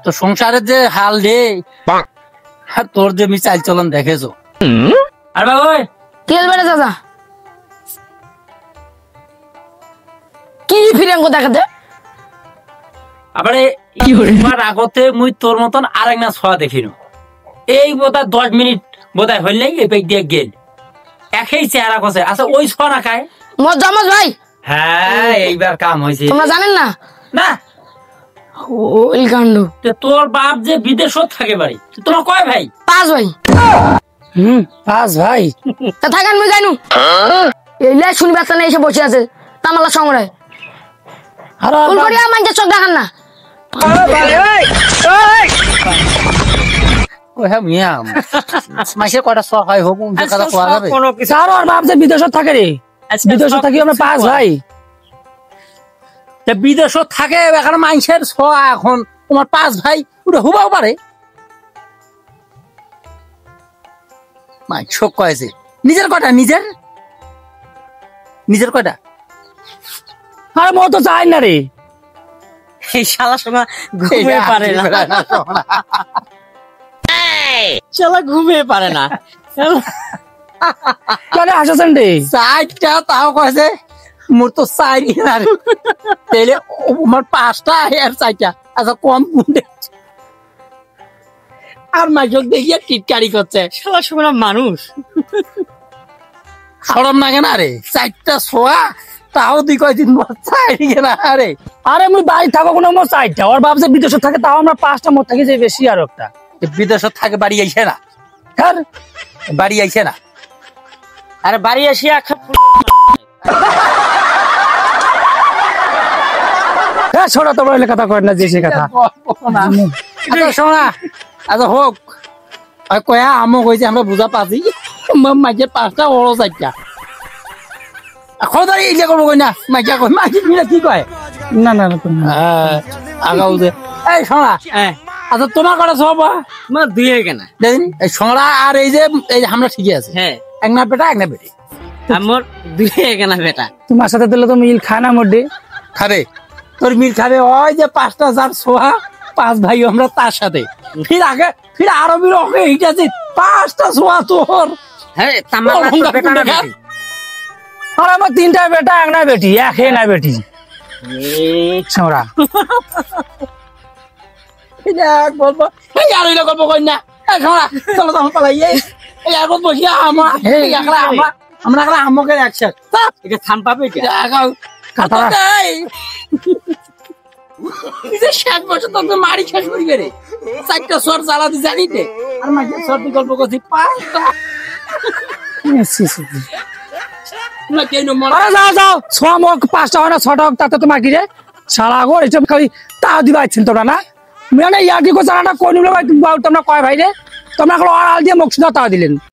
তো সংসারের যে হাল রে আর তোর যে চাল চলন দেখেছো আর বাবা তেল বেড়ে দাদা কি ফিরেঙ্গো দেখাতে আবারে তোমার আগতে মুই তোর মতন আর এক না ছোঁয়া দেখিনো এই বোধহয় 10 মিনিট বোধহয় হইলেই এই পেক দিয়ে গেল একই চেহারা কষে আচ্ছা ওই ছোঁয়া না খায় মজামজ ভাই হ্যাঁ এইবার কাম হয়েছে তোমরা জানেন না না ওই কাণ্ড তোর বাপ যে বিদেশত থাকে বাড়ি তোমার কয় ভাই 5 ভাই 5 ভাই তা থাকেন মুই জানু এইলা শুনবার না এসে বসে আছে তামালা সংগ্রহ আর ফুল করিয়া মাইকে চোখ দেখান না মাসে কয়টা শখ হয় হোক কথা কোয়া যাবে স্যার ওর বাপ যে বিদেশত থাকে রে বিদেশত থাকি আমরা 5 ভাই বিদেশত থাকে এখন মানুষের ছোঁয়া এখন তোমার 5 ভাই ওটা হুবাও পারে শোক কয়েছে নিজের কয়টা নিজের কয়টা আরে মো তো চাই না রে এই শালা শোনা ঘুমিয়ে পারে না শালা ঘুমিয়ে পারে না কেন হাসছেন রে চারটা তাও কয়েছে মোর তো চাই না রে তাইলে আমার 5টা আর 4টা আচ্ছা কম পুন্ডে আর মাইক দেখিয়া টিটকারি করছে শালা শোনা মানুষ সরম লাগে না রে 4টা ছোঁয়া তাও দুই কয়দিন চাই না রে আরে মুই বাড়ি থাকো কোনো মো চাইটা ওর বাপ যে বিদেশত থাকে তাও আমরা 5টা মোট থাকি যে বেশি আর একটা বিদেশত থাকে বাড়ি আইছে না হ্যাঁ বাড়ি আইছে না আরে বাড়ি আসিয়া হ্যাঁ ছোড়া তোমার এলে কথা কয় না যে সে কথা আচ্ছা শোনা আচ্ছা হোক কয়া আমক হয়েছে আমরা বুঝা পাচ্ছি মাঝে 5টা ওরও 4টা খোদারি ইয়ে করবো কই না মাইকা কই মাইকি কি কয় না না আগাও যে এই শোনা আচ্ছা তোমার কটা সব মা দুই কেনা দেখুন এই সোনা আর এই যে আমরা ঠিকই আছে হ্যাঁ এক না বেটা এক না বেটি আমার দুই কেনা বেটা তোমার সাথে দিলে তো মিল খায় না মোটে খাবে তোর মিল খাবে ওই যে 5টা যার সোহা 5 ভাই আমরা তার সাথে ফির আরো বির ওকে হিটাছে 5টা সোহা তোর হ্যাঁ তামালা বেটা না বেটি আর আমার 3টা বেটা এক না বেটি এক না বেটি ছোড়া বলবো এই আর হইলে গল্প কই না এই শোনা চলো তো পালাই এই আর বলবো কি আমরা আমকে একসাথ এটা থাম পাবে কি কথা যে 60 বছর তো মারি শেষ করি রে 4টা সর জ্বালাতে জানিতে আর মাঝে সর্দি গল্প করছি 5টা না কেন আরে যাও যাও 6 মক 5টা হয় না 6টা হোক তাতে তোমার কি রে সারা গো এসব খালি তাও দিবা আছেন তোমরা না মানে ইয়ার কি কো জানা না কোন ভাই তোমরা কয় ভাই রে তোমরা আল দিয়ে মুখ সুদা তাও দিলেন